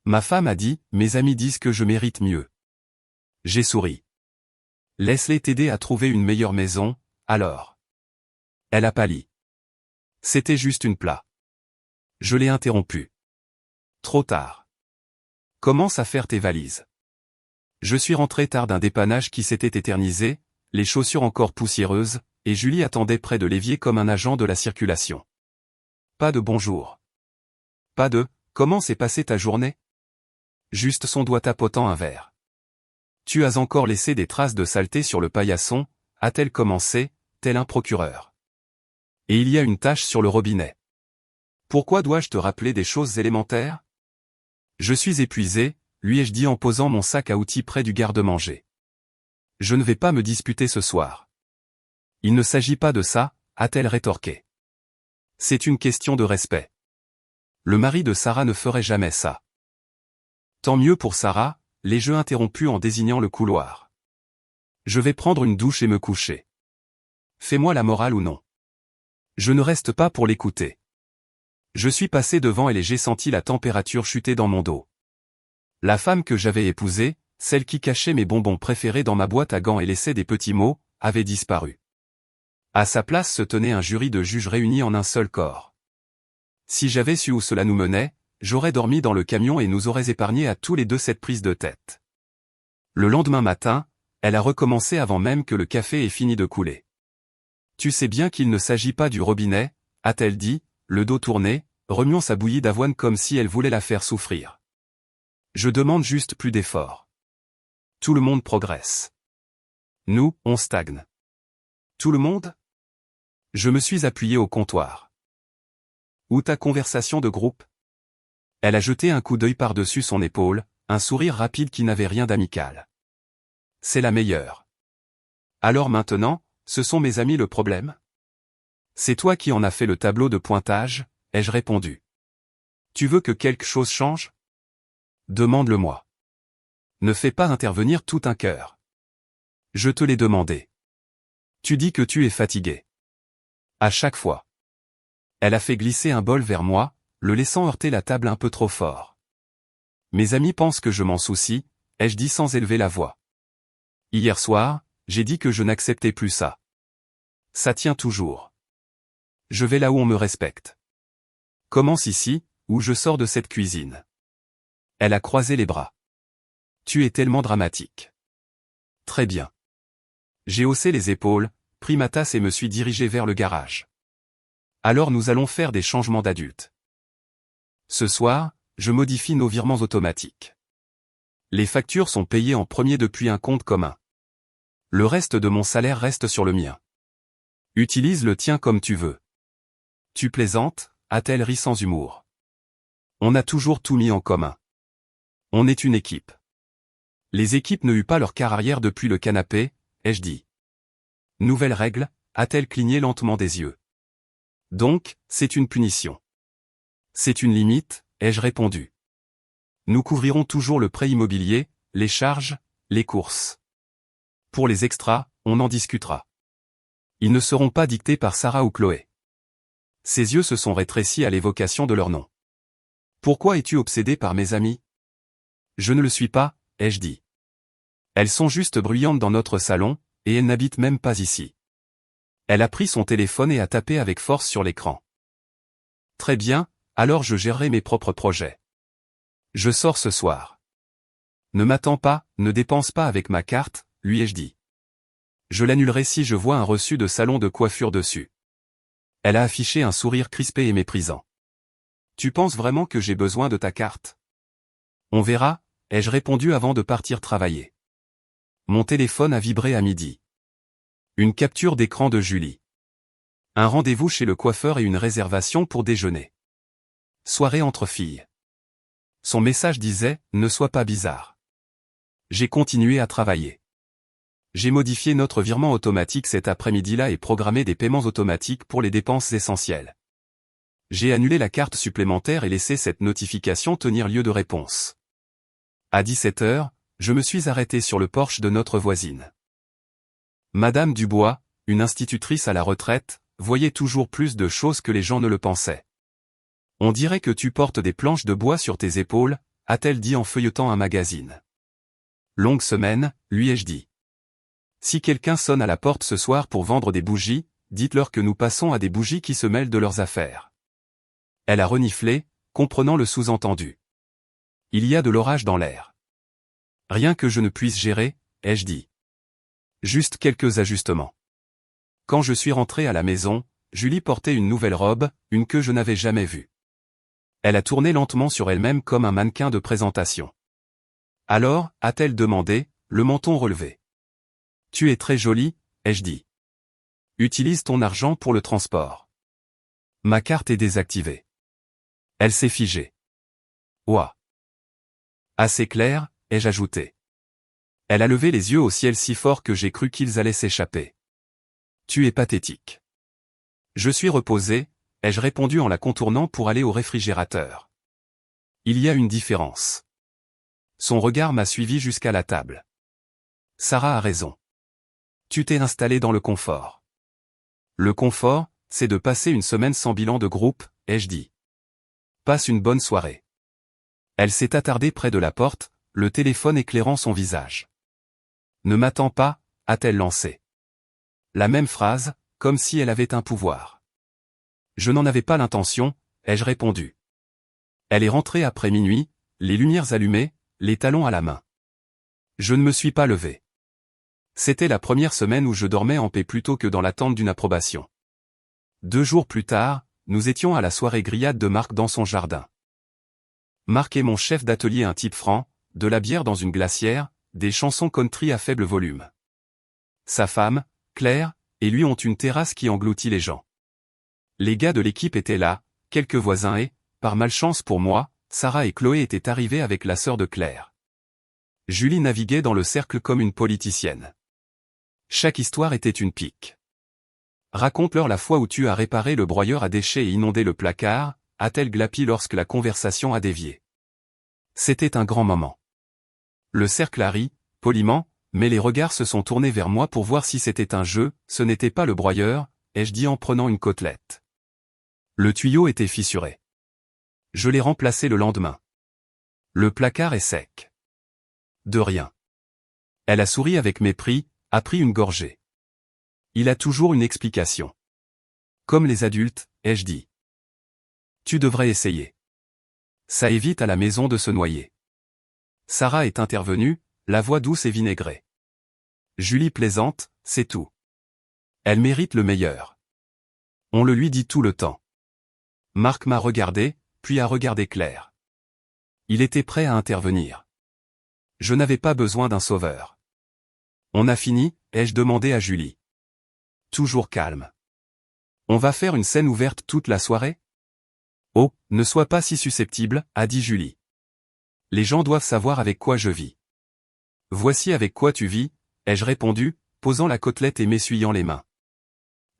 Ma femme a dit, mes amis disent que je mérite mieux. J'ai souri. Laisse-les t'aider à trouver une meilleure maison, alors. Elle a pâli. C'était juste une plaie. Je l'ai interrompue. Trop tard. Commence à faire tes valises. Je suis rentré tard d'un dépannage qui s'était éternisé, les chaussures encore poussiéreuses, et Julie attendait près de l'évier comme un agent de la circulation. Pas de bonjour. Pas de « comment s'est passée ta journée ?» Juste son doigt tapotant un verre. Tu as encore laissé des traces de saleté sur le paillasson, a-t-elle commencé, tel un procureur. Et il y a une tache sur le robinet. Pourquoi dois-je te rappeler des choses élémentaires? Je suis épuisé, lui ai-je dit en posant mon sac à outils près du garde-manger. Je ne vais pas me disputer ce soir. Il ne s'agit pas de ça, a-t-elle rétorqué. C'est une question de respect. Le mari de Sarah ne ferait jamais ça. Tant mieux pour Sarah, les jeux interrompus en désignant le couloir. Je vais prendre une douche et me coucher. Fais-moi la morale ou non. Je ne reste pas pour l'écouter. Je suis passé devant elle et j'ai senti la température chuter dans mon dos. La femme que j'avais épousée, celle qui cachait mes bonbons préférés dans ma boîte à gants et laissait des petits mots, avait disparu. À sa place se tenait un jury de juges réunis en un seul corps. Si j'avais su où cela nous menait, j'aurais dormi dans le camion et nous aurais épargné à tous les deux cette prise de tête. Le lendemain matin, elle a recommencé avant même que le café ait fini de couler. Tu sais bien qu'il ne s'agit pas du robinet, a-t-elle dit, le dos tourné, remuant sa bouillie d'avoine comme si elle voulait la faire souffrir. Je demande juste plus d'efforts. Tout le monde progresse. Nous, on stagne. Tout le monde? Je me suis appuyé au comptoir. Où ta conversation de groupe? Elle a jeté un coup d'œil par-dessus son épaule, un sourire rapide qui n'avait rien d'amical. C'est la meilleure. Alors maintenant, ce sont mes amis le problème? C'est toi qui en as fait le tableau de pointage, ai-je répondu. Tu veux que quelque chose change? Demande-le-moi. Ne fais pas intervenir tout un cœur. Je te l'ai demandé. Tu dis que tu es fatigué. À chaque fois. Elle a fait glisser un bol vers moi, le laissant heurter la table un peu trop fort. Mes amis pensent que je m'en soucie, ai-je dit sans élever la voix. Hier soir, j'ai dit que je n'acceptais plus ça. Ça tient toujours. Je vais là où on me respecte. Commence ici, où je sors de cette cuisine. Elle a croisé les bras. Tu es tellement dramatique. Très bien. J'ai haussé les épaules, pris ma tasse et me suis dirigé vers le garage. Alors nous allons faire des changements d'adultes. Ce soir, je modifie nos virements automatiques. Les factures sont payées en premier depuis un compte commun. Le reste de mon salaire reste sur le mien. Utilise le tien comme tu veux. Tu plaisantes, a-t-elle ri sans humour. On a toujours tout mis en commun. On est une équipe. Les équipes ne huent pas leur carrière depuis le canapé, ai-je dit. Nouvelle règle, a-t-elle cligné lentement des yeux. Donc, c'est une punition. C'est une limite, ai-je répondu. Nous couvrirons toujours le prêt immobilier, les charges, les courses. Pour les extras, on en discutera. Ils ne seront pas dictés par Sarah ou Chloé. Ses yeux se sont rétrécis à l'évocation de leur nom. Pourquoi es-tu obsédé par mes amis? Je ne le suis pas, ai-je dit. Elles sont juste bruyantes dans notre salon, et elles n'habitent même pas ici. Elle a pris son téléphone et a tapé avec force sur l'écran. Très bien, alors je gérerai mes propres projets. Je sors ce soir. Ne m'attends pas, ne dépense pas avec ma carte, lui ai-je dit. Je l'annulerai si je vois un reçu de salon de coiffure dessus. Elle a affiché un sourire crispé et méprisant. Tu penses vraiment que j'ai besoin de ta carte? On verra, ai-je répondu avant de partir travailler. Mon téléphone a vibré à midi. Une capture d'écran de Julie. Un rendez-vous chez le coiffeur et une réservation pour déjeuner. Soirée entre filles. Son message disait « Ne sois pas bizarre ». J'ai continué à travailler. J'ai modifié notre virement automatique cet après-midi-là et programmé des paiements automatiques pour les dépenses essentielles. J'ai annulé la carte supplémentaire et laissé cette notification tenir lieu de réponse. À 17h, je me suis arrêté sur le porche de notre voisine. Madame Dubois, une institutrice à la retraite, voyait toujours plus de choses que les gens ne le pensaient. On dirait que tu portes des planches de bois sur tes épaules, a-t-elle dit en feuilletant un magazine. Longue semaine, lui ai-je dit. Si quelqu'un sonne à la porte ce soir pour vendre des bougies, dites-leur que nous passons à des bougies qui se mêlent de leurs affaires. Elle a reniflé, comprenant le sous-entendu. Il y a de l'orage dans l'air. Rien que je ne puisse gérer, ai-je dit. Juste quelques ajustements. Quand je suis rentré à la maison, Julie portait une nouvelle robe, une que je n'avais jamais vue. Elle a tourné lentement sur elle-même comme un mannequin de présentation. Alors, a-t-elle demandé, le menton relevé. Tu es très jolie, ai-je dit. Utilise ton argent pour le transport. Ma carte est désactivée. Elle s'est figée. Ouah. Assez clair, ai-je ajouté. Elle a levé les yeux au ciel si fort que j'ai cru qu'ils allaient s'échapper. Tu es pathétique. Je suis reposé, ai-je répondu en la contournant pour aller au réfrigérateur. Il y a une différence. Son regard m'a suivi jusqu'à la table. Sarah a raison. Tu t'es installé dans le confort. Le confort, c'est de passer une semaine sans bilan de groupe, ai-je dit. Passe une bonne soirée. Elle s'est attardée près de la porte, le téléphone éclairant son visage. Ne m'attends pas, a-t-elle lancé. La même phrase, comme si elle avait un pouvoir. Je n'en avais pas l'intention, ai-je répondu. Elle est rentrée après minuit, les lumières allumées, les talons à la main. Je ne me suis pas levé. C'était la première semaine où je dormais en paix plutôt que dans l'attente d'une approbation. 2 jours plus tard, nous étions à la soirée grillade de Marc dans son jardin. Marc est mon chef d'atelier, un type franc, de la bière dans une glacière, des chansons country à faible volume. Sa femme, Claire, et lui ont une terrasse qui engloutit les gens. Les gars de l'équipe étaient là, quelques voisins et, par malchance pour moi, Sarah et Chloé étaient arrivées avec la sœur de Claire. Julie naviguait dans le cercle comme une politicienne. Chaque histoire était une pique. Raconte-leur la fois où tu as réparé le broyeur à déchets et inondé le placard, a-t-elle glapi lorsque la conversation a dévié. C'était un grand moment. Le cercle a ri, poliment, mais les regards se sont tournés vers moi pour voir si c'était un jeu, ce n'était pas le broyeur, ai-je dit en prenant une côtelette. Le tuyau était fissuré. Je l'ai remplacé le lendemain. Le placard est sec. De rien. Elle a souri avec mépris, a pris une gorgée. Il a toujours une explication. Comme les adultes, ai-je dit. Tu devrais essayer. Ça évite à la maison de se noyer. Sarah est intervenue, la voix douce et vinaigrée. Julie plaisante, c'est tout. Elle mérite le meilleur. On le lui dit tout le temps. Marc m'a regardé, puis a regardé Claire. Il était prêt à intervenir. Je n'avais pas besoin d'un sauveur. On a fini, ai-je demandé à Julie. Toujours calme. On va faire une scène ouverte toute la soirée? Oh, ne sois pas si susceptible, a dit Julie. Les gens doivent savoir avec quoi je vis. Voici avec quoi tu vis, ai-je répondu, posant la côtelette et m'essuyant les mains.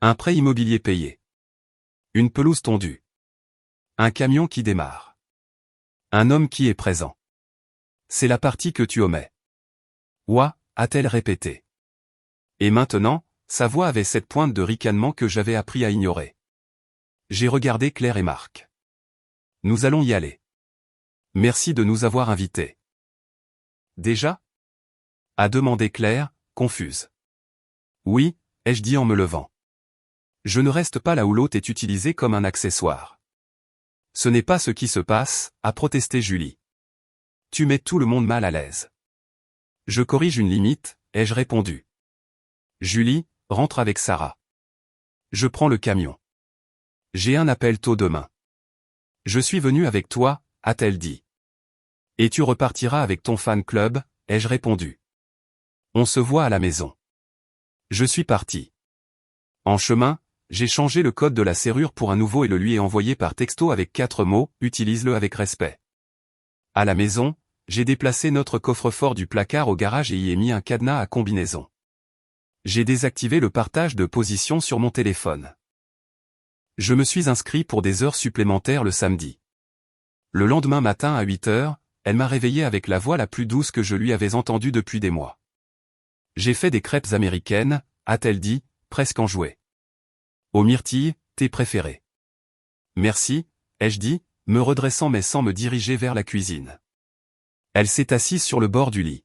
Un prêt immobilier payé. Une pelouse tondue. Un camion qui démarre. Un homme qui est présent. C'est la partie que tu omets. Ouah, a-t-elle répété. Et maintenant, sa voix avait cette pointe de ricanement que j'avais appris à ignorer. J'ai regardé Claire et Marc. Nous allons y aller. Merci de nous avoir invités. Déjà? A demandé Claire, confuse. Oui, ai-je dit en me levant. Je ne reste pas là où l'hôte est utilisé comme un accessoire. Ce n'est pas ce qui se passe, a protesté Julie. Tu mets tout le monde mal à l'aise. Je corrige une limite, ai-je répondu. Julie, rentre avec Sarah. Je prends le camion. J'ai un appel tôt demain. Je suis venu avec toi, a-t-elle dit. Et tu repartiras avec ton fan club, ai-je répondu. On se voit à la maison. Je suis parti. En chemin, j'ai changé le code de la serrure pour un nouveau et le lui ai envoyé par texto avec 4 mots, utilise-le avec respect. À la maison, j'ai déplacé notre coffre-fort du placard au garage et y ai mis un cadenas à combinaison. J'ai désactivé le partage de position sur mon téléphone. Je me suis inscrit pour des heures supplémentaires le samedi. Le lendemain matin à 8 heures, elle m'a réveillé avec la voix la plus douce que je lui avais entendue depuis des mois. J'ai fait des crêpes américaines, a-t-elle dit, presque enjouée. Aux myrtilles, tes préférés. Merci, ai-je dit, me redressant mais sans me diriger vers la cuisine. Elle s'est assise sur le bord du lit.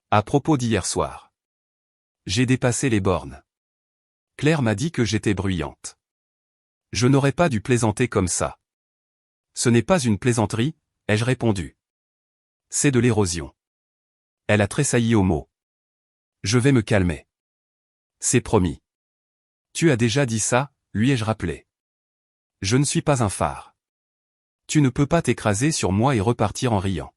À propos d'hier soir. J'ai dépassé les bornes. Claire m'a dit que j'étais bruyante. Je n'aurais pas dû plaisanter comme ça. Ce n'est pas une plaisanterie, ai-je répondu. C'est de l'érosion. Elle a tressailli au mot. Je vais me calmer. C'est promis. Tu as déjà dit ça, lui ai-je rappelé. Je ne suis pas un phare. Tu ne peux pas t'écraser sur moi et repartir en riant.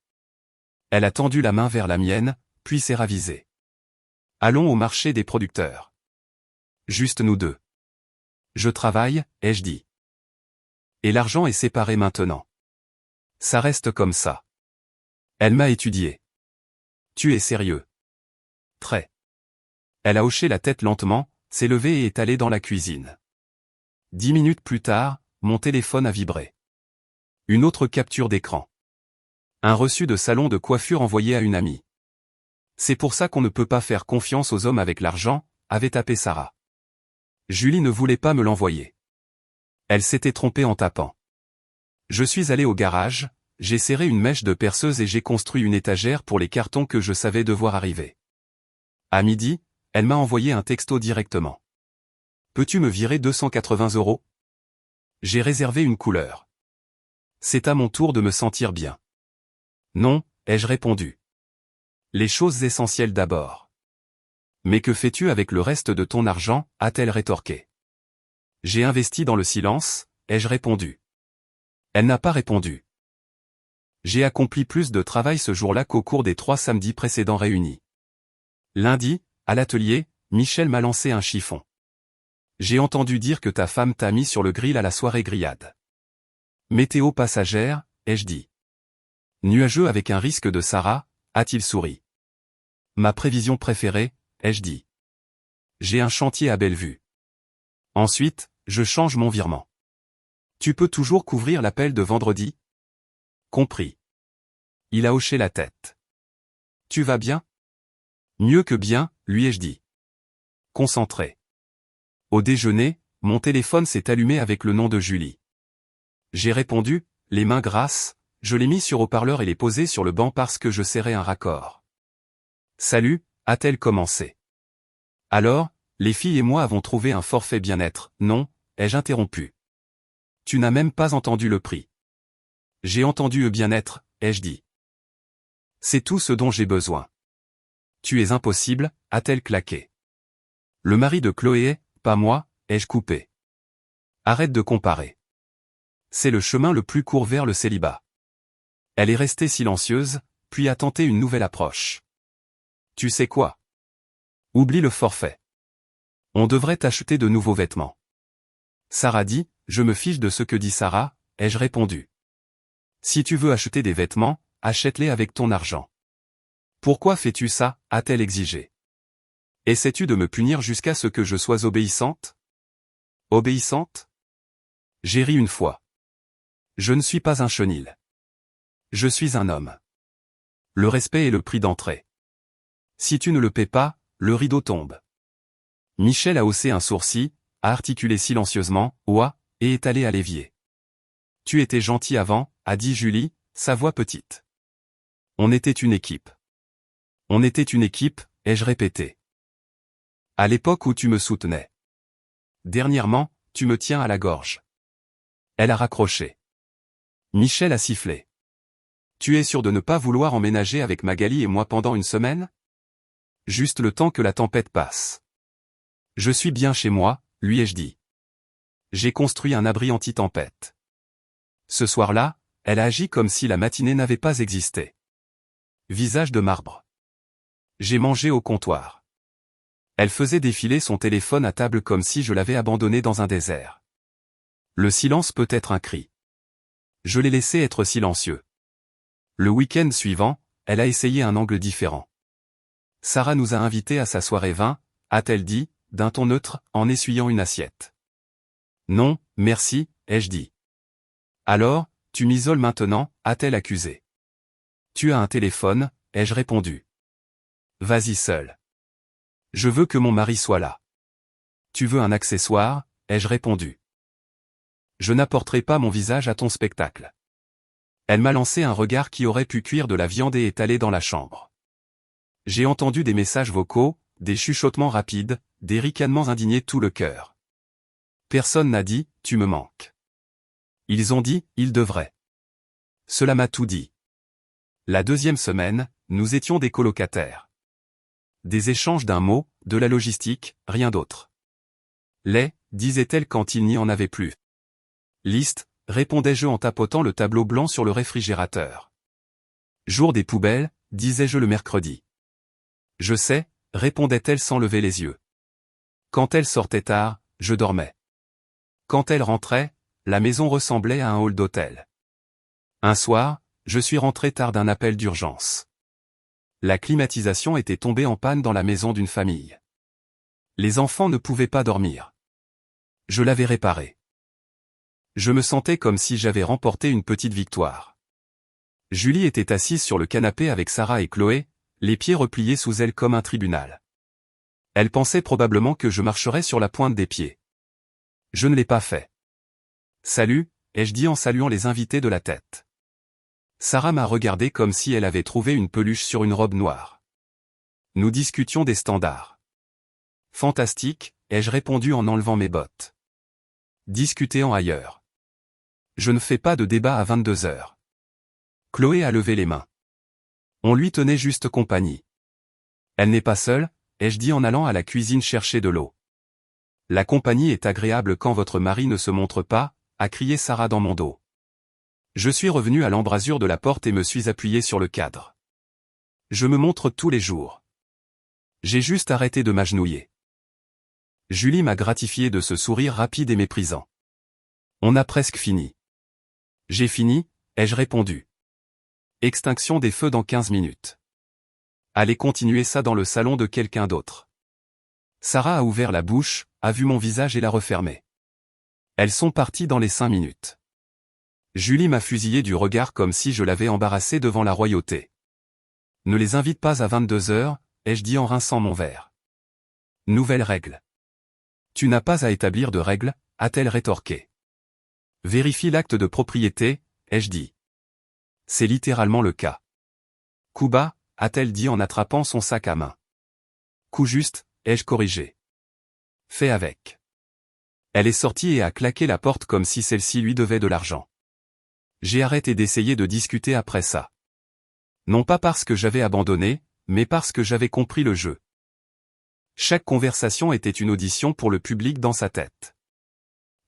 Elle a tendu la main vers la mienne, puis s'est ravisée. Allons au marché des producteurs. Juste nous deux. Je travaille, ai-je dit. Et l'argent est séparé maintenant. Ça reste comme ça. Elle m'a étudié. Tu es sérieux? Très. Elle a hoché la tête lentement, s'est levée et est allée dans la cuisine. 10 minutes plus tard, mon téléphone a vibré. Une autre capture d'écran. Un reçu de salon de coiffure envoyé à une amie. C'est pour ça qu'on ne peut pas faire confiance aux hommes avec l'argent, avait tapé Sarah. Julie ne voulait pas me l'envoyer. Elle s'était trompée en tapant. Je suis allé au garage, j'ai serré une mèche de perceuse et j'ai construit une étagère pour les cartons que je savais devoir arriver. À midi, elle m'a envoyé un texto directement. Peux-tu me virer 280 €? J'ai réservé une couleur. C'est à mon tour de me sentir bien. Non, ai-je répondu. Les choses essentielles d'abord. Mais que fais-tu avec le reste de ton argent, a-t-elle rétorqué. J'ai investi dans le silence, ai-je répondu. Elle n'a pas répondu. J'ai accompli plus de travail ce jour-là qu'au cours des 3 samedis précédents réunis. Lundi, à l'atelier, Michel m'a lancé un chiffon. J'ai entendu dire que ta femme t'a mis sur le grill à la soirée grillade. Météo passagère, ai-je dit. Nuageux avec un risque de Sarah, a-t-il souri. Ma prévision préférée, ai-je dit. J'ai un chantier à Bellevue. Ensuite, je change mon virement. Tu peux toujours couvrir l'appel de vendredi? Compris. Il a hoché la tête. Tu vas bien? Mieux que bien, lui ai-je dit. Concentré. Au déjeuner, mon téléphone s'est allumé avec le nom de Julie. J'ai répondu, les mains grasses, je l'ai mis sur haut-parleur et l'ai posé sur le banc parce que je serrais un raccord. Salut, a-t-elle commencé. Alors, les filles et moi avons trouvé un forfait bien-être, non, ai-je interrompu. Tu n'as même pas entendu le prix. J'ai entendu bien-être, ai-je dit. C'est tout ce dont j'ai besoin. Tu es impossible, a-t-elle claqué. Le mari de Chloé, pas moi, ai-je coupé. Arrête de comparer. C'est le chemin le plus court vers le célibat. Elle est restée silencieuse, puis a tenté une nouvelle approche. Tu sais quoi? Oublie le forfait. On devrait t'acheter de nouveaux vêtements. Sarah dit, je me fiche de ce que dit Sarah, ai-je répondu. Si tu veux acheter des vêtements, achète-les avec ton argent. Pourquoi fais-tu ça, a-t-elle exigé. Essaies-tu de me punir jusqu'à ce que je sois obéissante? Obéissante? J'ai ri une fois. Je ne suis pas un chenil. Je suis un homme. Le respect est le prix d'entrée. Si tu ne le paies pas, le rideau tombe. Michel a haussé un sourcil, a articulé silencieusement, ouah, et est allé à l'évier. Tu étais gentil avant, a dit Julie, sa voix petite. On était une équipe. On était une équipe, ai-je répété. À l'époque où tu me soutenais. Dernièrement, tu me tiens à la gorge. Elle a raccroché. Michel a sifflé. Tu es sûr de ne pas vouloir emménager avec Magali et moi pendant une semaine? Juste le temps que la tempête passe. Je suis bien chez moi, lui ai-je dit. J'ai construit un abri anti-tempête. Ce soir-là, elle a agi comme si la matinée n'avait pas existé. Visage de marbre. J'ai mangé au comptoir. Elle faisait défiler son téléphone à table comme si je l'avais abandonné dans un désert. Le silence peut être un cri. Je l'ai laissé être silencieux. Le week-end suivant, elle a essayé un angle différent. Sarah nous a invités à sa soirée vin, a-t-elle dit, d'un ton neutre, en essuyant une assiette. Non, merci, ai-je dit. Alors, tu m'isoles maintenant, a-t-elle accusé. Tu as un téléphone, ai-je répondu. Vas-y seul. Je veux que mon mari soit là. Tu veux un accessoire, ai-je répondu. Je n'apporterai pas mon visage à ton spectacle. Elle m'a lancé un regard qui aurait pu cuire de la viande et est allée dans la chambre. J'ai entendu des messages vocaux, des chuchotements rapides, des ricanements indignés tout le cœur. Personne n'a dit « tu me manques ». Ils ont dit « il devrait ». Cela m'a tout dit. La deuxième semaine, nous étions des colocataires. Des échanges d'un mot, de la logistique, rien d'autre. Les, disait-elle quand il n'y en avait plus. Liste, répondais-je en tapotant le tableau blanc sur le réfrigérateur. Jour des poubelles, disais-je le mercredi. Je sais, répondait-elle sans lever les yeux. Quand elle sortait tard, je dormais. Quand elle rentrait, la maison ressemblait à un hall d'hôtel. Un soir, je suis rentré tard d'un appel d'urgence. La climatisation était tombée en panne dans la maison d'une famille. Les enfants ne pouvaient pas dormir. Je l'avais réparée. Je me sentais comme si j'avais remporté une petite victoire. Julie était assise sur le canapé avec Sarah et Chloé, les pieds repliés sous elle comme un tribunal. Elle pensait probablement que je marcherais sur la pointe des pieds. Je ne l'ai pas fait. Salut, ai-je dit en saluant les invités de la tête. Sarah m'a regardé comme si elle avait trouvé une peluche sur une robe noire. Nous discutions des standards. Fantastique, ai-je répondu en enlevant mes bottes. Discuter en ailleurs. Je ne fais pas de débat à 22 heures. Chloé a levé les mains. On lui tenait juste compagnie. Elle n'est pas seule, ai-je dit en allant à la cuisine chercher de l'eau. La compagnie est agréable quand votre mari ne se montre pas, a crié Sarah dans mon dos. Je suis revenu à l'embrasure de la porte et me suis appuyé sur le cadre. Je me montre tous les jours. J'ai juste arrêté de m'agenouiller. Julie m'a gratifié de ce sourire rapide et méprisant. On a presque fini. J'ai fini, ai-je répondu. Extinction des feux dans 15 minutes. Allez continuer ça dans le salon de quelqu'un d'autre. Sarah a ouvert la bouche, a vu mon visage et l'a refermé. Elles sont parties dans les 5 minutes. Julie m'a fusillé du regard comme si je l'avais embarrassée devant la royauté. Ne les invite pas à 22 heures, ai-je dit en rinçant mon verre. Nouvelle règle. Tu n'as pas à établir de règles, a-t-elle rétorqué. Vérifie l'acte de propriété, ai-je dit. C'est littéralement le cas. Coup bas, a-t-elle dit en attrapant son sac à main. Coup juste, ai-je corrigé. Fais avec. Elle est sortie et a claqué la porte comme si celle-ci lui devait de l'argent. J'ai arrêté d'essayer de discuter après ça. Non pas parce que j'avais abandonné, mais parce que j'avais compris le jeu. Chaque conversation était une audition pour le public dans sa tête.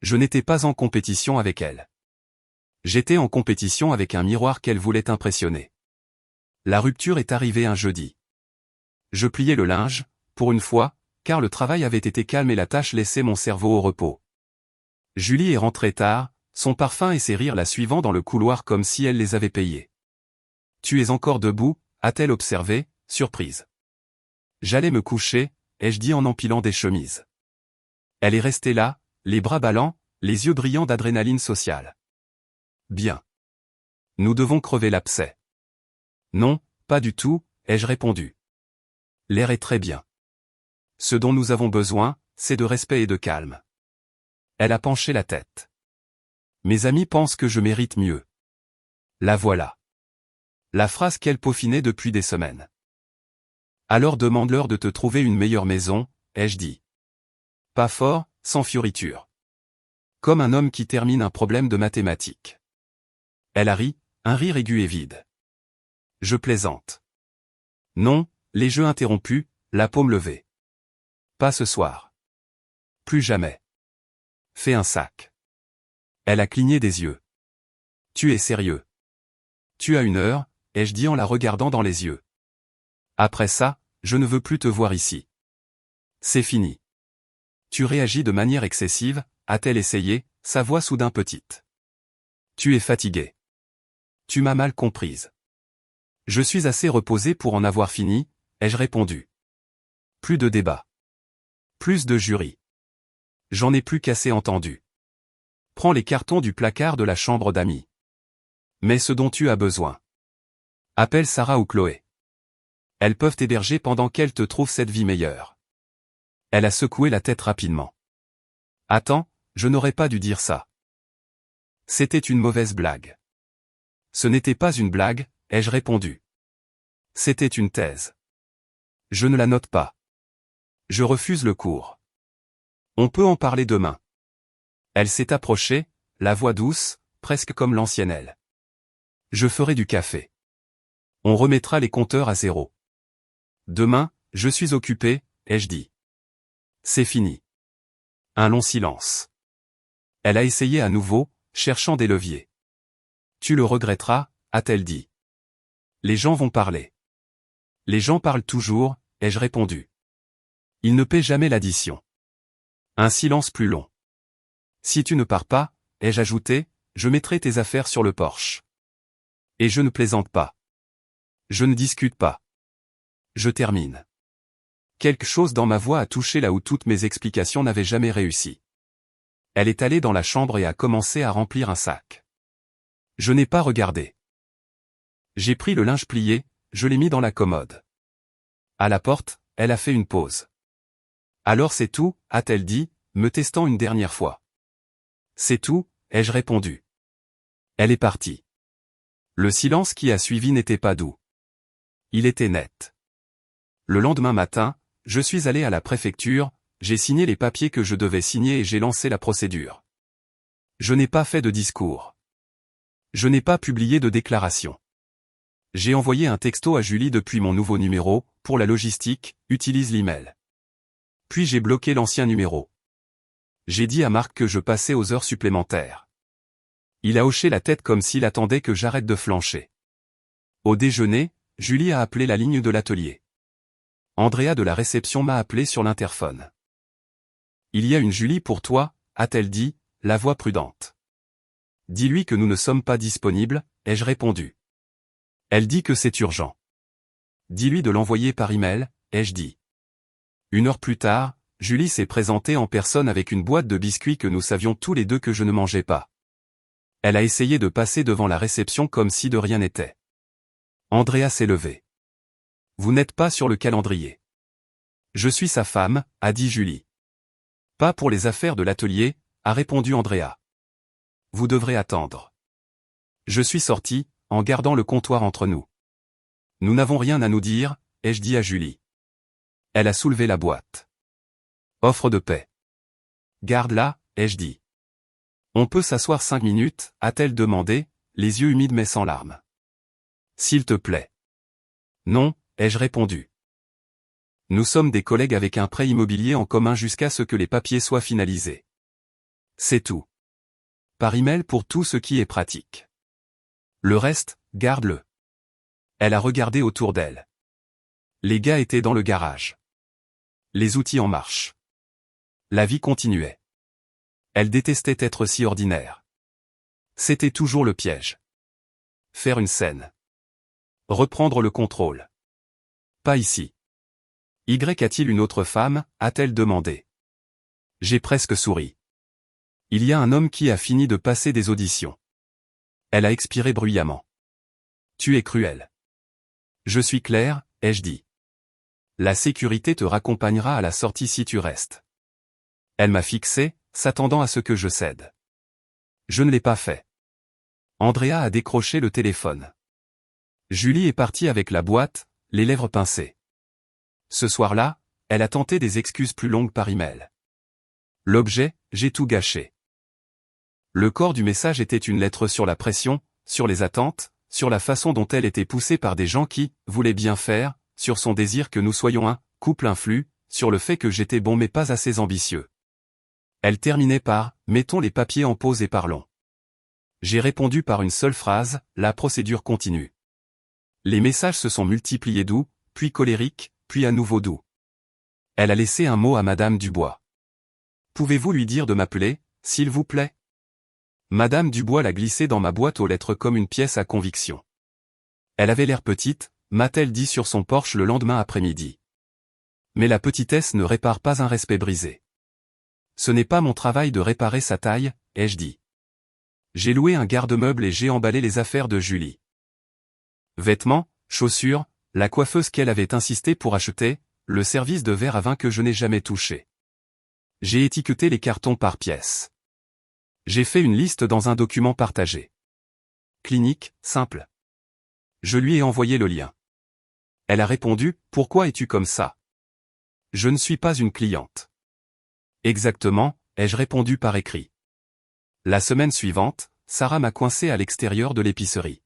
Je n'étais pas en compétition avec elle. J'étais en compétition avec un miroir qu'elle voulait impressionner. La rupture est arrivée un jeudi. Je pliais le linge, pour une fois, car le travail avait été calme et la tâche laissait mon cerveau au repos. Julie est rentrée tard, son parfum et ses rires la suivant dans le couloir comme si elle les avait payés. Tu es encore debout, a-t-elle observé, surprise. J'allais me coucher, ai-je dit en empilant des chemises. Elle est restée là, les bras ballants, les yeux brillants d'adrénaline sociale. Bien. Nous devons crever l'abcès. Non, pas du tout, ai-je répondu. L'air est très bien. Ce dont nous avons besoin, c'est de respect et de calme. Elle a penché la tête. Mes amis pensent que je mérite mieux. La voilà. La phrase qu'elle peaufinait depuis des semaines. Alors demande-leur de te trouver une meilleure maison, ai-je dit. Pas fort, sans fioriture. Comme un homme qui termine un problème de mathématiques. Elle a ri, un rire aigu et vide. Je plaisante. Non, les jeux interrompus, la paume levée. Pas ce soir. Plus jamais. Fais un sac. Elle a cligné des yeux. Tu es sérieux. Tu as 1 heure, ai-je dit en la regardant dans les yeux. Après ça, je ne veux plus te voir ici. C'est fini. Tu réagis de manière excessive, a-t-elle essayé, sa voix soudain petite. Tu es fatigué. Tu m'as mal comprise. Je suis assez reposé pour en avoir fini, ai-je répondu. Plus de débat. Plus de jury. J'en ai plus qu'assez entendu. Prends les cartons du placard de la chambre d'amis. Mais ce dont tu as besoin. Appelle Sarah ou Chloé. Elles peuvent t'héberger pendant qu'elles te trouvent cette vie meilleure. Elle a secoué la tête rapidement. Attends, je n'aurais pas dû dire ça. C'était une mauvaise blague. Ce n'était pas une blague, ai-je répondu. C'était une thèse. Je ne la note pas. Je refuse le cours. On peut en parler demain. Elle s'est approchée, la voix douce, presque comme l'ancienne elle. Je ferai du café. On remettra les compteurs à zéro. Demain, je suis occupé, ai-je dit. C'est fini. Un long silence. Elle a essayé à nouveau, cherchant des leviers. Tu le regretteras, a-t-elle dit. Les gens vont parler. Les gens parlent toujours, ai-je répondu. Ils ne paient jamais l'addition. Un silence plus long. Si tu ne pars pas, ai-je ajouté, je mettrai tes affaires sur le porche. Et je ne plaisante pas. Je ne discute pas. Je termine. Quelque chose dans ma voix a touché là où toutes mes explications n'avaient jamais réussi. Elle est allée dans la chambre et a commencé à remplir un sac. Je n'ai pas regardé. J'ai pris le linge plié, je l'ai mis dans la commode. À la porte, elle a fait une pause. Alors c'est tout, a-t-elle dit, me testant une dernière fois. C'est tout, ai-je répondu. Elle est partie. Le silence qui a suivi n'était pas doux. Il était net. Le lendemain matin, je suis allé à la préfecture, j'ai signé les papiers que je devais signer et j'ai lancé la procédure. Je n'ai pas fait de discours. Je n'ai pas publié de déclaration. J'ai envoyé un texto à Julie depuis mon nouveau numéro, pour la logistique, utilise l'email. Puis j'ai bloqué l'ancien numéro. J'ai dit à Marc que je passais aux heures supplémentaires. Il a hoché la tête comme s'il attendait que j'arrête de flancher. Au déjeuner, Julie a appelé la ligne de l'atelier. Andrea de la réception m'a appelé sur l'interphone. Il y a une Julie pour toi, a-t-elle dit, la voix prudente. Dis-lui que nous ne sommes pas disponibles, ai-je répondu. Elle dit que c'est urgent. Dis-lui de l'envoyer par email, ai-je dit. 1 heure plus tard, Julie s'est présentée en personne avec une boîte de biscuits que nous savions tous les deux que je ne mangeais pas. Elle a essayé de passer devant la réception comme si de rien n'était. Andrea s'est levée. Vous n'êtes pas sur le calendrier. Je suis sa femme, a dit Julie. Pas pour les affaires de l'atelier, a répondu Andrea. Vous devrez attendre. Je suis sorti, en gardant le comptoir entre nous. Nous n'avons rien à nous dire, ai-je dit à Julie. Elle a soulevé la boîte. Offre de paix. Garde-la, ai-je dit. On peut s'asseoir 5 minutes, a-t-elle demandé, les yeux humides mais sans larmes. S'il te plaît. Non, ai-je répondu. Nous sommes des collègues avec un prêt immobilier en commun jusqu'à ce que les papiers soient finalisés. C'est tout. Par email pour tout ce qui est pratique. Le reste, garde-le. Elle a regardé autour d'elle. Les gars étaient dans le garage. Les outils en marche. La vie continuait. Elle détestait être si ordinaire. C'était toujours le piège. Faire une scène. Reprendre le contrôle. Pas ici. Y a-t-il une autre femme, a-t-elle demandé. J'ai presque souri. Il y a un homme qui a fini de passer des auditions. Elle a expiré bruyamment. Tu es cruel. Je suis clair, ai-je dit. La sécurité te raccompagnera à la sortie si tu restes. Elle m'a fixé, s'attendant à ce que je cède. Je ne l'ai pas fait. Andrea a décroché le téléphone. Julie est partie avec la boîte, les lèvres pincées. Ce soir-là, elle a tenté des excuses plus longues par email. L'objet, j'ai tout gâché. Le corps du message était une lettre sur la pression, sur les attentes, sur la façon dont elle était poussée par des gens qui voulaient bien faire, sur son désir que nous soyons un couple influx, sur le fait que j'étais bon mais pas assez ambitieux. Elle terminait par « Mettons les papiers en pause et parlons ». J'ai répondu par une seule phrase, la procédure continue. Les messages se sont multipliés doux, puis colériques, puis à nouveau doux. Elle a laissé un mot à Madame Dubois. Pouvez-vous lui dire de m'appeler, s'il vous plaît? Madame Dubois l'a glissé dans ma boîte aux lettres comme une pièce à conviction. Elle avait l'air petite, m'a-t-elle dit sur son porche le lendemain après-midi. Mais la petitesse ne répare pas un respect brisé. Ce n'est pas mon travail de réparer sa taille, ai-je dit. J'ai loué un garde-meuble et j'ai emballé les affaires de Julie. Vêtements, chaussures, la coiffeuse qu'elle avait insisté pour acheter, le service de verre à vin que je n'ai jamais touché. J'ai étiqueté les cartons par pièce. J'ai fait une liste dans un document partagé. clinique, simple. Je lui ai envoyé le lien. Elle a répondu, pourquoi es-tu comme ça? Je ne suis pas une cliente. Exactement, ai-je répondu par écrit. La semaine suivante, Sarah m'a coincé à l'extérieur de l'épicerie.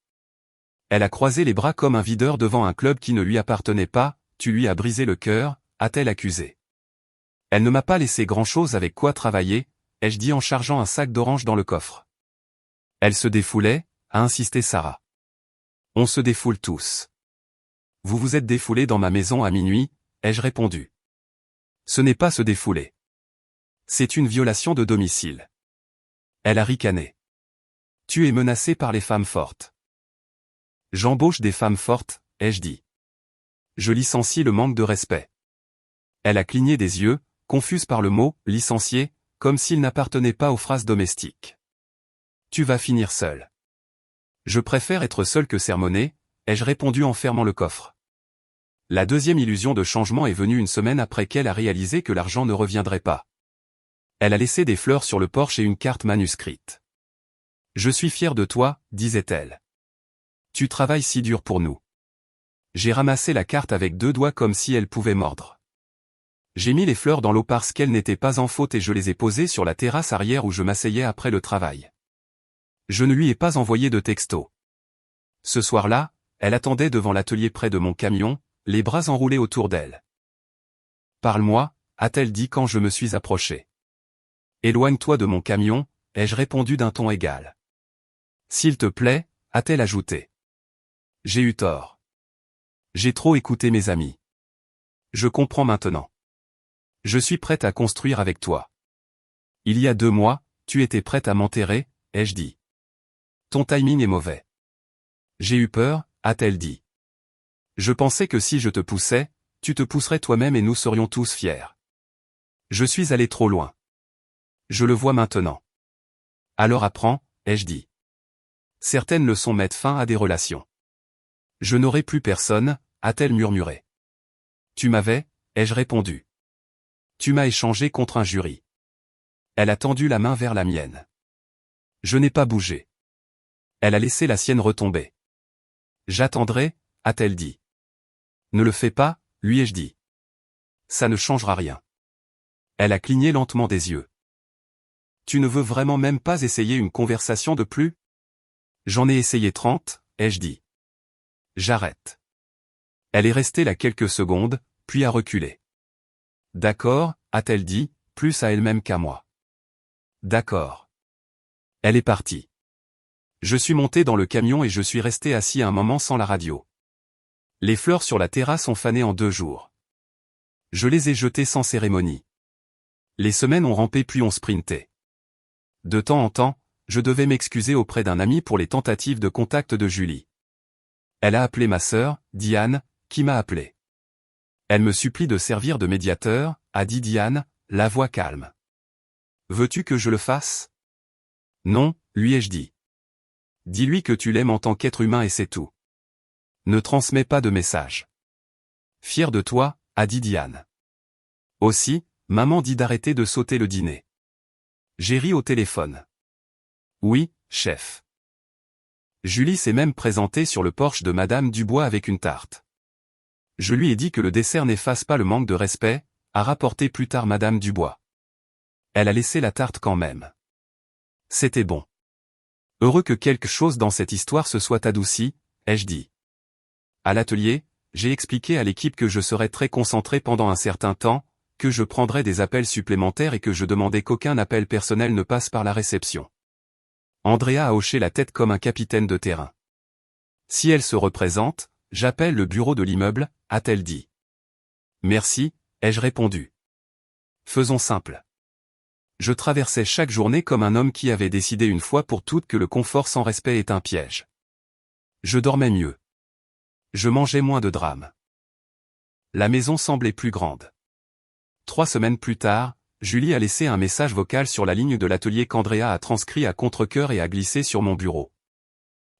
Elle a croisé les bras comme un videur devant un club qui ne lui appartenait pas, tu lui as brisé le cœur, a-t-elle accusé. Elle ne m'a pas laissé grand-chose avec quoi travailler, ai-je dit en chargeant un sac d'oranges dans le coffre. Elle se défoulait, a insisté Sarah. On se défoule tous. Vous vous êtes défoulé dans ma maison à minuit, ai-je répondu. Ce n'est pas se défouler. C'est une violation de domicile. Elle a ricané. Tu es menacé par les femmes fortes. J'embauche des femmes fortes, ai-je dit. Je licencie le manque de respect. Elle a cligné des yeux, confuse par le mot « licencié », comme s'il n'appartenait pas aux phrases domestiques. Tu vas finir seul. Je préfère être seul que sermonné, ai-je répondu en fermant le coffre. La deuxième illusion de changement est venue une semaine après qu'elle a réalisé que l'argent ne reviendrait pas. Elle a laissé des fleurs sur le porche et une carte manuscrite. Je suis fière de toi, disait-elle. Tu travailles si dur pour nous. J'ai ramassé la carte avec 2 doigts comme si elle pouvait mordre. J'ai mis les fleurs dans l'eau parce qu'elles n'étaient pas en faute et je les ai posées sur la terrasse arrière où je m'asseyais après le travail. Je ne lui ai pas envoyé de texto. Ce soir-là, elle attendait devant l'atelier près de mon camion, les bras enroulés autour d'elle. Parle-moi, a-t-elle dit quand je me suis approché. Éloigne-toi de mon camion, ai-je répondu d'un ton égal. S'il te plaît, a-t-elle ajouté. J'ai eu tort. J'ai trop écouté mes amis. Je comprends maintenant. Je suis prête à construire avec toi. Il y a 2 mois, tu étais prête à m'enterrer, ai-je dit. Ton timing est mauvais. J'ai eu peur, a-t-elle dit. Je pensais que si je te poussais, tu te pousserais toi-même et nous serions tous fiers. Je suis allé trop loin. Je le vois maintenant. Alors apprends, ai-je dit. Certaines leçons mettent fin à des relations. Je n'aurai plus personne, a-t-elle murmuré. Tu m'avais, ai-je répondu. Tu m'as échangé contre un jury. Elle a tendu la main vers la mienne. Je n'ai pas bougé. Elle a laissé la sienne retomber. J'attendrai, a-t-elle dit. Ne le fais pas, lui ai-je dit. Ça ne changera rien. Elle a cligné lentement des yeux. Tu ne veux vraiment même pas essayer une conversation de plus? J'en ai essayé 30, ai-je dit. J'arrête. Elle est restée là quelques secondes, puis a reculé. D'accord, a-t-elle dit, plus à elle-même qu'à moi. D'accord. Elle est partie. Je suis monté dans le camion et je suis resté assis un moment sans la radio. Les fleurs sur la terrasse ont fané en 2 jours. Je les ai jetées sans cérémonie. Les semaines ont rampé puis ont sprinté. De temps en temps, je devais m'excuser auprès d'un ami pour les tentatives de contact de Julie. Elle a appelé ma sœur, Diane, qui m'a appelé. Elle me supplie de servir de médiateur, a dit Diane, la voix calme. Veux-tu que je le fasse? Non, lui ai-je dit. Dis-lui que tu l'aimes en tant qu'être humain et c'est tout. Ne transmets pas de message. Fier de toi, a dit Diane. Aussi, maman dit d'arrêter de sauter le dîner. J'ai ri au téléphone. Oui, chef. Julie s'est même présentée sur le porche de Madame Dubois avec une tarte. Je lui ai dit que le dessert n'efface pas le manque de respect, a rapporté plus tard Madame Dubois. Elle a laissé la tarte quand même. C'était bon. Heureux que quelque chose dans cette histoire se soit adouci, ai-je dit. À l'atelier, j'ai expliqué à l'équipe que je serais très concentré pendant un certain temps, que je prendrais des appels supplémentaires et que je demandais qu'aucun appel personnel ne passe par la réception. Andrea a hoché la tête comme un capitaine de terrain. Si elle se représente, j'appelle le bureau de l'immeuble, a-t-elle dit. Merci, ai-je répondu. Faisons simple. Je traversais chaque journée comme un homme qui avait décidé une fois pour toutes que le confort sans respect est un piège. Je dormais mieux. Je mangeais moins de drames. La maison semblait plus grande. 3 semaines plus tard, Julie a laissé un message vocal sur la ligne de l'atelier qu'Andrea a transcrit à contre-cœur et a glissé sur mon bureau.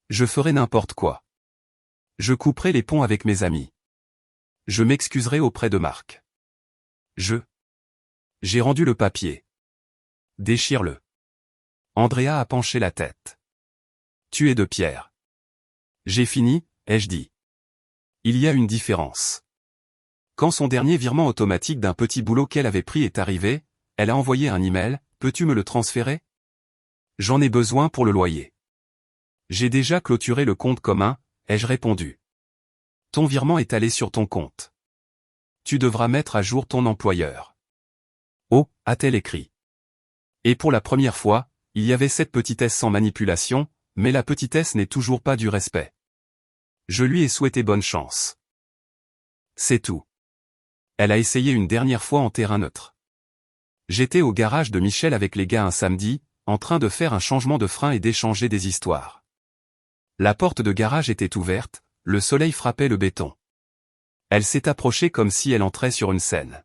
Je ferai n'importe quoi. Je couperai les ponts avec mes amis. Je m'excuserai auprès de Marc. J'ai rendu le papier. Déchire-le. Andrea a penché la tête. Tu es de pierre. J'ai fini, ai-je dit. Il y a une différence. Quand son dernier virement automatique d'un petit boulot qu'elle avait pris est arrivé, elle a envoyé un email, peux-tu me le transférer? J'en ai besoin pour le loyer. J'ai déjà clôturé le compte commun, ai-je répondu. Ton virement est allé sur ton compte. Tu devras mettre à jour ton employeur. Oh, a-t-elle écrit. Et pour la première fois, il y avait cette petitesse sans manipulation, mais la petitesse n'est toujours pas du respect. Je lui ai souhaité bonne chance. C'est tout. Elle a essayé une dernière fois en terrain neutre. J'étais au garage de Michel avec les gars un samedi, en train de faire un changement de frein et d'échanger des histoires. La porte de garage était ouverte, le soleil frappait le béton. Elle s'est approchée comme si elle entrait sur une scène.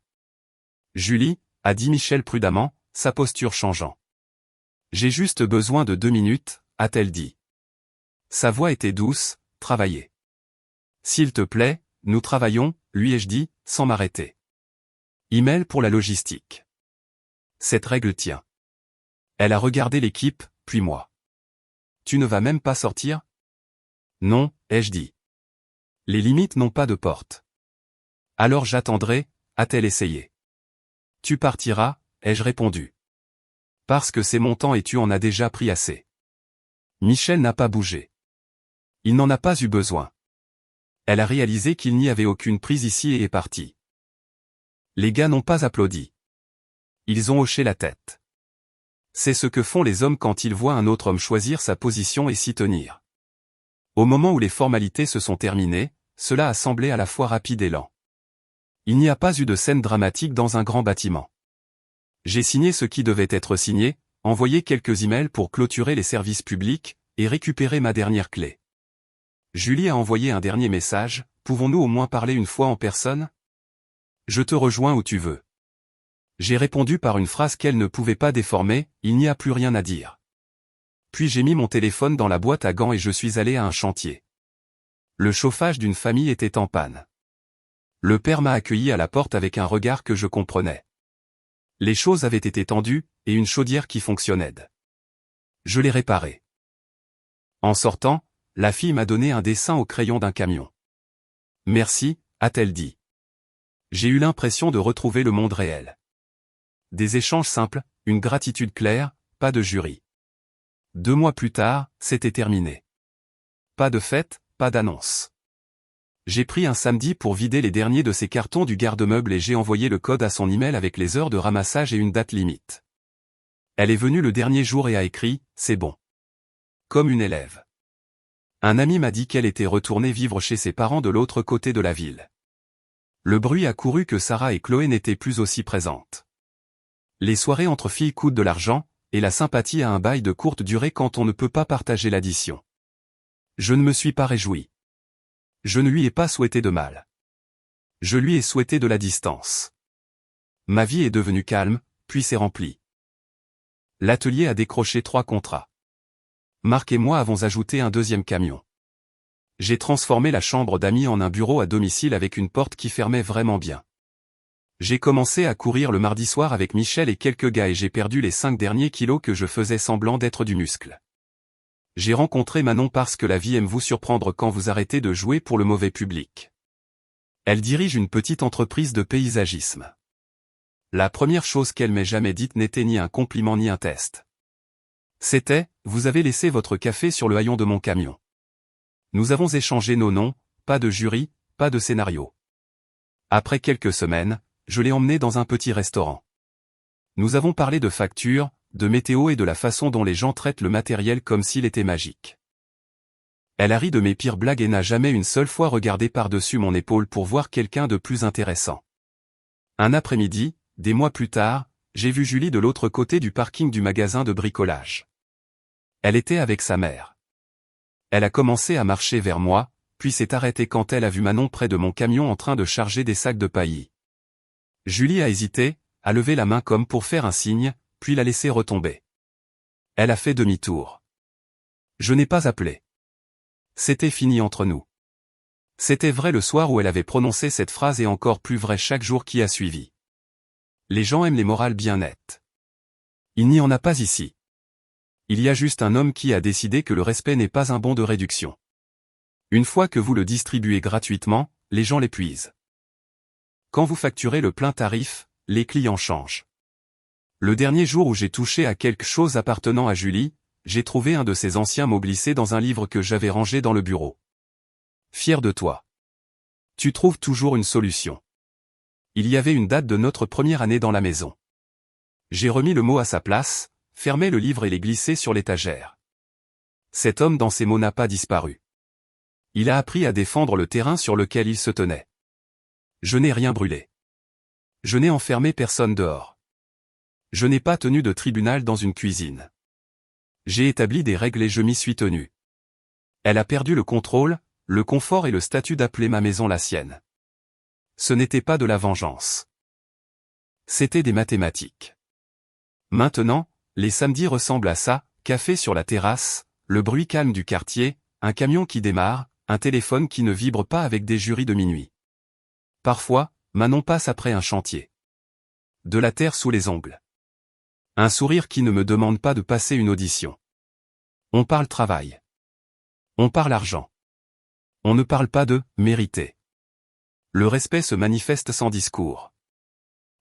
Julie, a dit Michel prudemment, sa posture changeant. J'ai juste besoin de 2 minutes, a-t-elle dit. Sa voix était douce, travaillée. S'il te plaît, nous travaillons, lui ai-je dit, sans m'arrêter. Email pour la logistique. Cette règle tient. Elle a regardé l'équipe, puis moi. Tu ne vas même pas sortir? Non, ai-je dit. Les limites n'ont pas de porte. Alors j'attendrai, a-t-elle essayé. Tu partiras, ai-je répondu. Parce que c'est mon temps et tu en as déjà pris assez. Michel n'a pas bougé. Il n'en a pas eu besoin. Elle a réalisé qu'il n'y avait aucune prise ici et est partie. Les gars n'ont pas applaudi. Ils ont hoché la tête. C'est ce que font les hommes quand ils voient un autre homme choisir sa position et s'y tenir. Au moment où les formalités se sont terminées, cela a semblé à la fois rapide et lent. Il n'y a pas eu de scène dramatique dans un grand bâtiment. J'ai signé ce qui devait être signé, envoyé quelques emails pour clôturer les services publics, et récupérer ma dernière clé. Julie a envoyé un dernier message, pouvons-nous au moins parler une fois en personne? Je te rejoins où tu veux. J'ai répondu par une phrase qu'elle ne pouvait pas déformer, il n'y a plus rien à dire. Puis j'ai mis mon téléphone dans la boîte à gants et je suis allé à un chantier. Le chauffage d'une famille était en panne. Le père m'a accueilli à la porte avec un regard que je comprenais. Les choses avaient été tendues, et une chaudière qui fonctionnait. Je l'ai réparée. En sortant, la fille m'a donné un dessin au crayon d'un camion. Merci, a-t-elle dit. J'ai eu l'impression de retrouver le monde réel. Des échanges simples, une gratitude claire, pas de jury. 2 mois plus tard, c'était terminé. Pas de fête, pas d'annonce. J'ai pris un samedi pour vider les derniers de ces cartons du garde-meuble et j'ai envoyé le code à son email avec les heures de ramassage et une date limite. Elle est venue le dernier jour et a écrit « C'est bon ». Comme une élève. Un ami m'a dit qu'elle était retournée vivre chez ses parents de l'autre côté de la ville. Le bruit a couru que Sarah et Chloé n'étaient plus aussi présentes. Les soirées entre filles coûtent de l'argent, et la sympathie a un bail de courte durée quand on ne peut pas partager l'addition. Je ne me suis pas réjoui. Je ne lui ai pas souhaité de mal. Je lui ai souhaité de la distance. Ma vie est devenue calme, puis s'est remplie. L'atelier a décroché 3 contrats. Marc et moi avons ajouté un 2e camion. J'ai transformé la chambre d'amis en un bureau à domicile avec une porte qui fermait vraiment bien. J'ai commencé à courir le mardi soir avec Michel et quelques gars et j'ai perdu les 5 derniers kilos que je faisais semblant d'être du muscle. J'ai rencontré Manon parce que la vie aime vous surprendre quand vous arrêtez de jouer pour le mauvais public. Elle dirige une petite entreprise de paysagisme. La première chose qu'elle m'ait jamais dite n'était ni un compliment ni un test. C'était « Vous avez laissé votre café sur le haillon de mon camion ». Nous avons échangé nos noms, pas de jury, pas de scénario. Après quelques semaines, je l'ai emmenée dans un petit restaurant. Nous avons parlé de factures, de météo et de la façon dont les gens traitent le matériel comme s'il était magique. Elle a ri de mes pires blagues et n'a jamais une seule fois regardé par-dessus mon épaule pour voir quelqu'un de plus intéressant. Un après-midi, des mois plus tard, j'ai vu Julie de l'autre côté du parking du magasin de bricolage. Elle était avec sa mère. Elle a commencé à marcher vers moi, puis s'est arrêtée quand elle a vu Manon près de mon camion en train de charger des sacs de paillis. Julie a hésité, a levé la main comme pour faire un signe, puis l'a laissé retomber. Elle a fait demi-tour. Je n'ai pas appelé. C'était fini entre nous. C'était vrai le soir où elle avait prononcé cette phrase et encore plus vrai chaque jour qui a suivi. Les gens aiment les morales bien nettes. Il n'y en a pas ici. Il y a juste un homme qui a décidé que le respect n'est pas un bon de réduction. Une fois que vous le distribuez gratuitement, les gens l'épuisent. Quand vous facturez le plein tarif, les clients changent. Le dernier jour où j'ai touché à quelque chose appartenant à Julie, j'ai trouvé un de ses anciens mots glissés dans un livre que j'avais rangé dans le bureau. Fier de toi. Tu trouves toujours une solution. Il y avait une date de notre première année dans la maison. J'ai remis le mot à sa place, fermé le livre et l'ai glissé sur l'étagère. Cet homme dans ses mots n'a pas disparu. Il a appris à défendre le terrain sur lequel il se tenait. Je n'ai rien brûlé. Je n'ai enfermé personne dehors. Je n'ai pas tenu de tribunal dans une cuisine. J'ai établi des règles et je m'y suis tenu. Elle a perdu le contrôle, le confort et le statut d'appeler ma maison la sienne. Ce n'était pas de la vengeance. C'était des mathématiques. Maintenant, les samedis ressemblent à ça, café sur la terrasse, le bruit calme du quartier, un camion qui démarre, un téléphone qui ne vibre pas avec des jurys de minuit. Parfois, Manon passe après un chantier. De la terre sous les ongles. Un sourire qui ne me demande pas de passer une audition. On parle travail. On parle argent. On ne parle pas de « mériter ». Le respect se manifeste sans discours.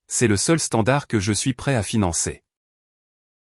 C'est le seul standard que je suis prêt à financer.